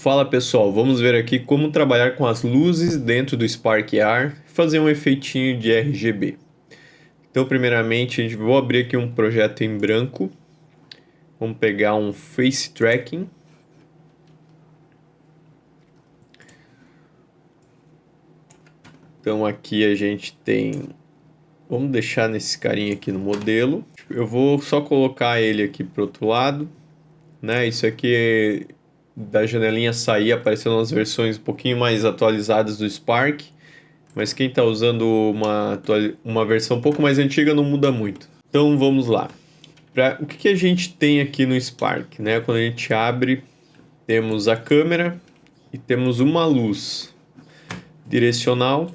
Fala pessoal, vamos ver aqui como trabalhar com as luzes dentro do SparkAR e fazer um efeitinho de RGB. Então, primeiramente, vou abrir aqui um projeto em branco. Vamos pegar um Face Tracking. Então aqui a gente tem... Vamos deixar nesse carinha aqui no modelo. Eu vou só colocar ele aqui para o outro lado, né? Isso aqui da janelinha sair aparecendo as versões um pouquinho mais atualizadas do Spark. Mas quem está usando uma versão um pouco mais antiga não muda muito. Então vamos lá. O que a gente tem aqui no Spark, né? Quando a gente abre, temos a câmera e temos uma luz direcional.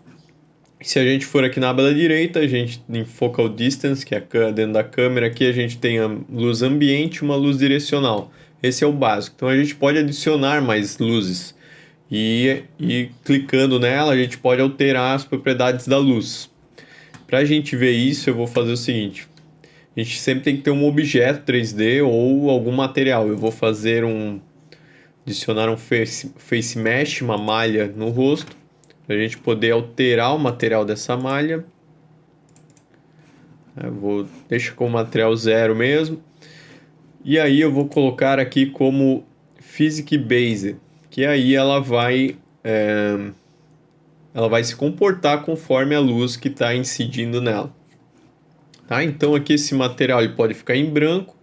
Se a gente for aqui na aba da direita, a gente em Focal Distance, que é dentro da câmera, aqui a gente tem a luz ambiente e uma luz direcional. Esse é o básico. Então a gente pode adicionar mais luzes. E clicando nela, a gente pode alterar as propriedades da luz. Para a gente ver isso, eu vou fazer o seguinte. A gente sempre tem que ter um objeto 3D ou algum material. Eu vou adicionar um face mesh, uma malha no rosto, para a gente poder alterar o material dessa malha. Eu vou deixar com o material 0 mesmo. E aí eu vou colocar aqui como Physics Base, que aí ela vai se comportar conforme a luz que está incidindo nela. Tá? Então aqui esse material ele pode ficar em branco,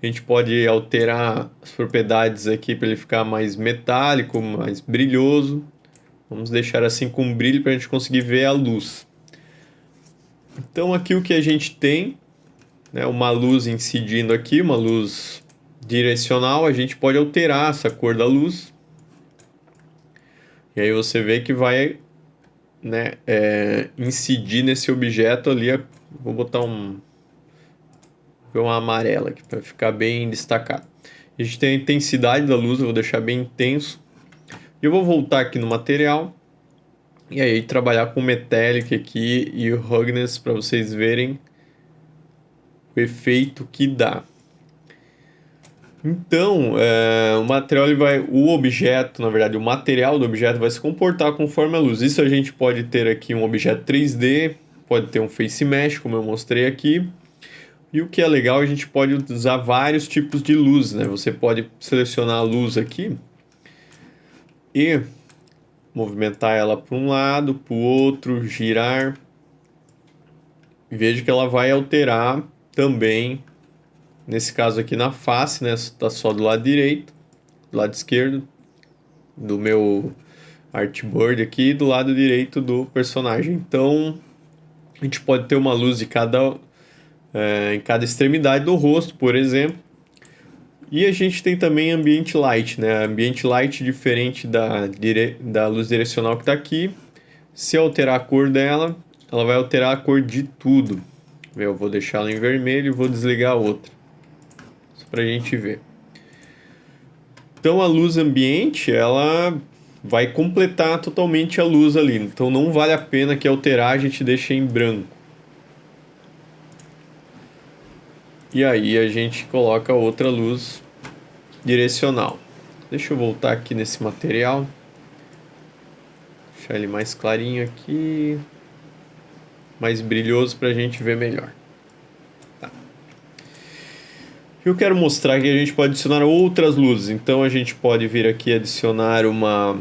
a gente pode alterar as propriedades aqui para ele ficar mais metálico, mais brilhoso. Vamos deixar assim com brilho para a gente conseguir ver a luz. Então aqui o que a gente tem, né, uma luz incidindo aqui, uma luz direcional, a gente pode alterar essa cor da luz. E aí você vê que vai, né, incidir nesse objeto ali. Vou botar uma amarela aqui para ficar bem destacado. A gente tem a intensidade da luz, eu vou deixar bem intenso. Eu vou voltar aqui no material e aí trabalhar com o Metallic aqui e o Roughness para vocês verem o efeito que dá. Então, o material o objeto, na verdade, o material do objeto vai se comportar conforme a luz. Isso a gente pode ter aqui um objeto 3D, pode ter um face mesh, como eu mostrei aqui. E o que é legal, a gente pode usar vários tipos de luz, né? Você pode selecionar a luz aqui e movimentar ela para um lado, para o outro, girar. Veja que ela vai alterar também, nesse caso aqui na face, né? Está só do lado direito, do lado esquerdo do meu artboard aqui, e do lado direito do personagem. Então, a gente pode ter uma luz em cada extremidade do rosto, por exemplo. E a gente tem também Ambient Light, né? Ambient Light diferente da luz direcional que está aqui. Se eu alterar a cor dela, ela vai alterar a cor de tudo. Eu vou deixar ela em vermelho e vou desligar a outra. Só para a gente ver. Então a luz ambiente, ela vai completar totalmente a luz ali. Então não vale a pena que alterar, a gente deixa em branco. E aí a gente coloca outra luz direcional. Deixa eu voltar aqui nesse material. Deixar ele mais clarinho aqui. Mais brilhoso para a gente ver melhor. Tá. Eu quero mostrar que a gente pode adicionar outras luzes. Então a gente pode vir aqui adicionar uma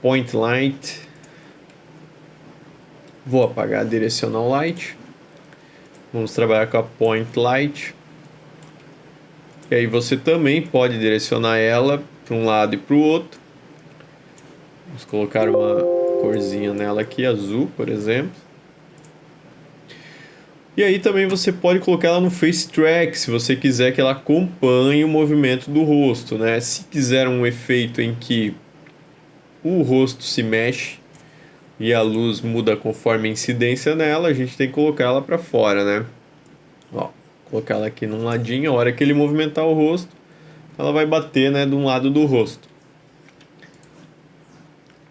Point Light. Vou apagar a Directional Light. Vamos trabalhar com a Point Light. E aí você também pode direcionar ela para um lado e para o outro. Vamos colocar uma corzinha nela aqui, azul, por exemplo. E aí também você pode colocar ela no Face Track, se você quiser que ela acompanhe o movimento do rosto, né? Se quiser um efeito em que o rosto se mexe e a luz muda conforme a incidência nela, a gente tem que colocar ela para fora, né? Ó, colocar ela aqui num ladinho, a hora que ele movimentar o rosto, ela vai bater, né, de um lado do rosto.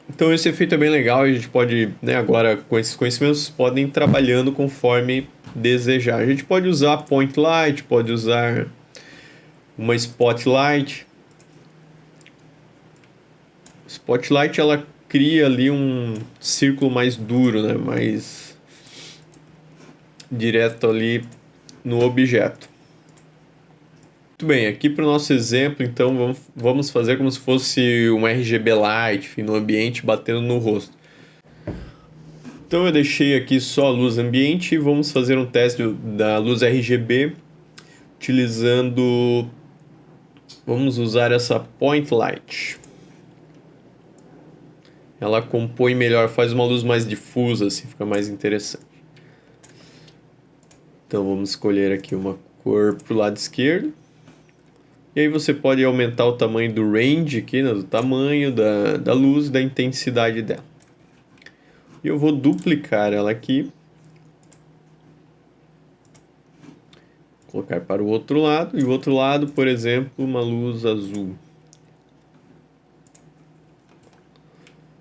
Então esse efeito é bem legal, a gente pode, né, agora com esses conhecimentos, podem ir trabalhando conforme desejar. A gente pode usar Point Light, pode usar uma Spotlight. Spotlight ela cria ali um círculo mais duro, né? Mais direto ali no objeto. Muito bem, aqui para o nosso exemplo, então vamos fazer como se fosse um RGB Light, enfim, no ambiente batendo no rosto. Então eu deixei aqui só a luz ambiente e vamos fazer um teste da luz RGB utilizando. Vamos usar essa Point Light. Ela compõe melhor, faz uma luz mais difusa, assim, fica mais interessante. Então vamos escolher aqui uma cor para o lado esquerdo. E aí você pode aumentar o tamanho do range aqui, né, do tamanho da luz e da intensidade dela. E eu vou duplicar ela aqui. Colocar para o outro lado. E o outro lado, por exemplo, uma luz azul.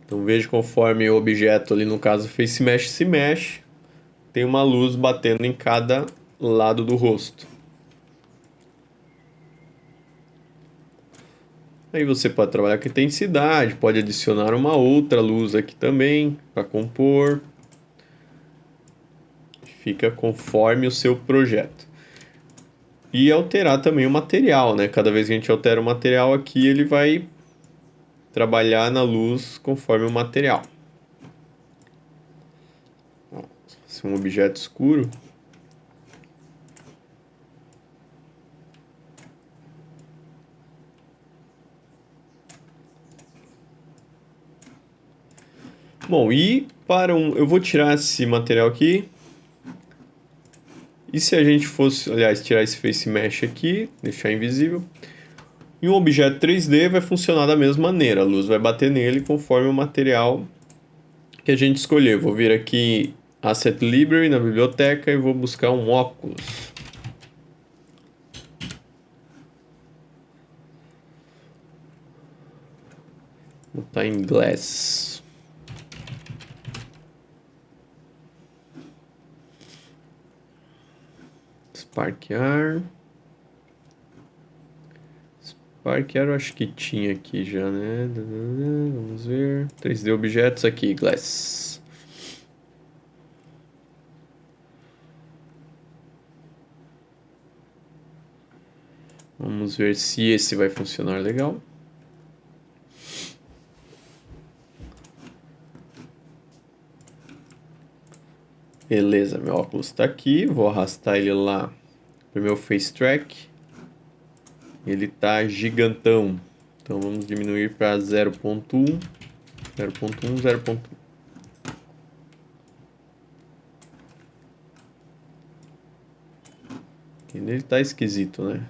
Então veja conforme o objeto ali, no caso Face Mesh, se mexe, tem uma luz batendo em cada lado do rosto. Aí você pode trabalhar com intensidade, pode adicionar uma outra luz aqui também para compor. Fica conforme o seu projeto. E alterar também o material, né? Cada vez que a gente altera o material aqui, ele vai trabalhar na luz conforme o material. Se um objeto escuro, bom, e para eu vou tirar esse material aqui. E se a gente fosse, aliás, tirar esse Face Mesh aqui, deixar invisível, e um objeto 3D vai funcionar da mesma maneira. A luz vai bater nele conforme o material que a gente escolher. Vou vir aqui Asset Library na biblioteca e vou buscar um óculos. Vou botar em Glass. Sparkear. Sparkear eu acho que tinha aqui já, né? Vamos ver. 3D objetos aqui, Glass. Vamos ver se esse vai funcionar legal. Beleza, meu óculos está aqui. Vou arrastar ele lá para o meu Face Track. Ele tá gigantão. Então vamos diminuir para 0.1, 0.1, 0.1. Ele tá esquisito, né?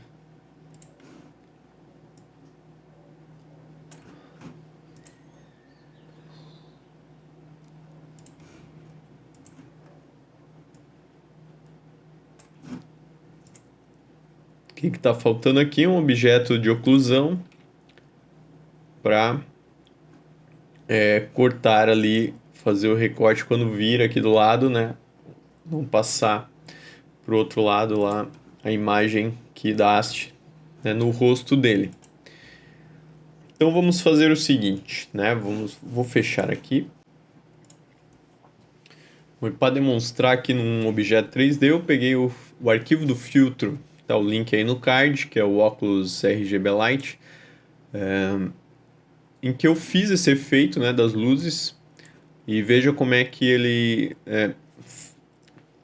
O que está faltando aqui? Um objeto de oclusão para cortar ali, fazer o recorte quando vira aqui do lado, né? Não passar pro outro lado lá a imagem que dá haste, né, no rosto dele. Então vamos fazer o seguinte, né? Vou fechar aqui. Para demonstrar aqui num objeto 3D, eu peguei o arquivo do filtro, tá o link aí no card, que é o Oculus RGB Lite, em que eu fiz esse efeito, né, das luzes, e veja como é que ele...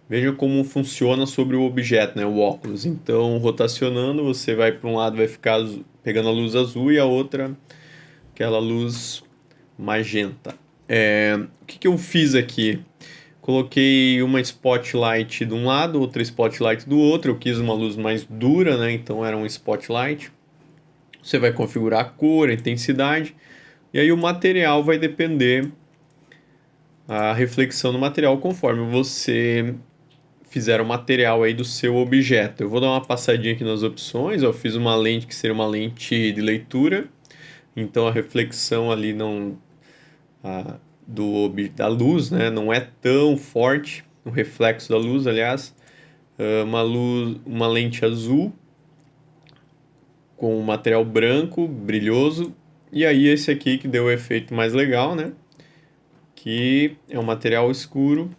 veja como funciona sobre o objeto, né, o óculos. Então, rotacionando, você vai para um lado, vai ficar pegando a luz azul e a outra, aquela luz magenta. O que eu fiz aqui? Coloquei uma spotlight de um lado, outra spotlight do outro. Eu quis uma luz mais dura, né? Então era um spotlight. Você vai configurar a cor, a intensidade. E aí o material vai depender a reflexão do material conforme você fizer o material aí do seu objeto. Eu vou dar uma passadinha aqui nas opções. Eu fiz uma lente que seria uma lente de leitura. Então a reflexão ali não... da luz, né? Não é tão forte, o reflexo da luz, aliás. Uma lente azul com um material branco, brilhoso, E aí esse aqui que deu o efeito mais legal, né? Que é um material escuro,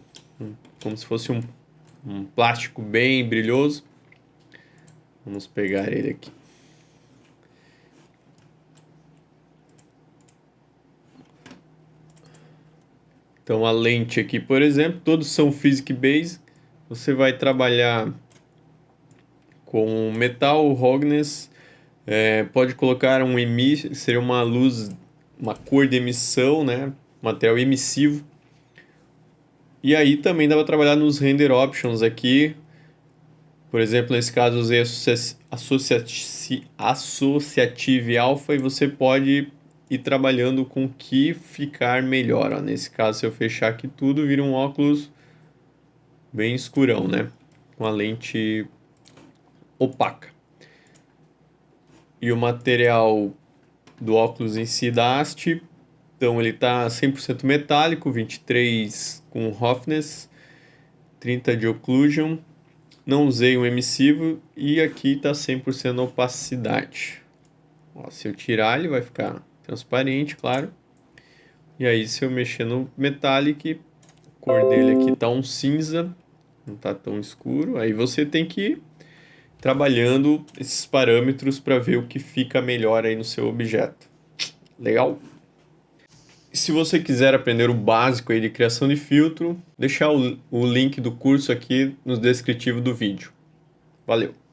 como se fosse um plástico bem brilhoso. Vamos pegar ele aqui. Então a lente aqui, por exemplo, todos são Physics Base. Você vai trabalhar com metal, roughness, pode colocar seria uma luz, uma cor de emissão, né? Material emissivo. E aí também dá para trabalhar nos render options aqui. Por exemplo, nesse caso usei Associative Alpha e você pode ir trabalhando com o que ficar melhor. Ó. Nesse caso, se eu fechar aqui tudo, vira um óculos bem escurão, né? Com a lente opaca. E o material do óculos em si da haste, então ele está 100% metálico, 23 com roughness, 30 de occlusion. Não usei um emissivo e aqui está 100% opacidade. Ó, se eu tirar, ele vai ficar transparente, claro. E aí, se eu mexer no metallic, a cor dele aqui tá um cinza, não tá tão escuro. Aí você tem que ir trabalhando esses parâmetros para ver o que fica melhor aí no seu objeto. Legal? E se você quiser aprender o básico aí de criação de filtro, deixar o link do curso aqui no descritivo do vídeo. Valeu!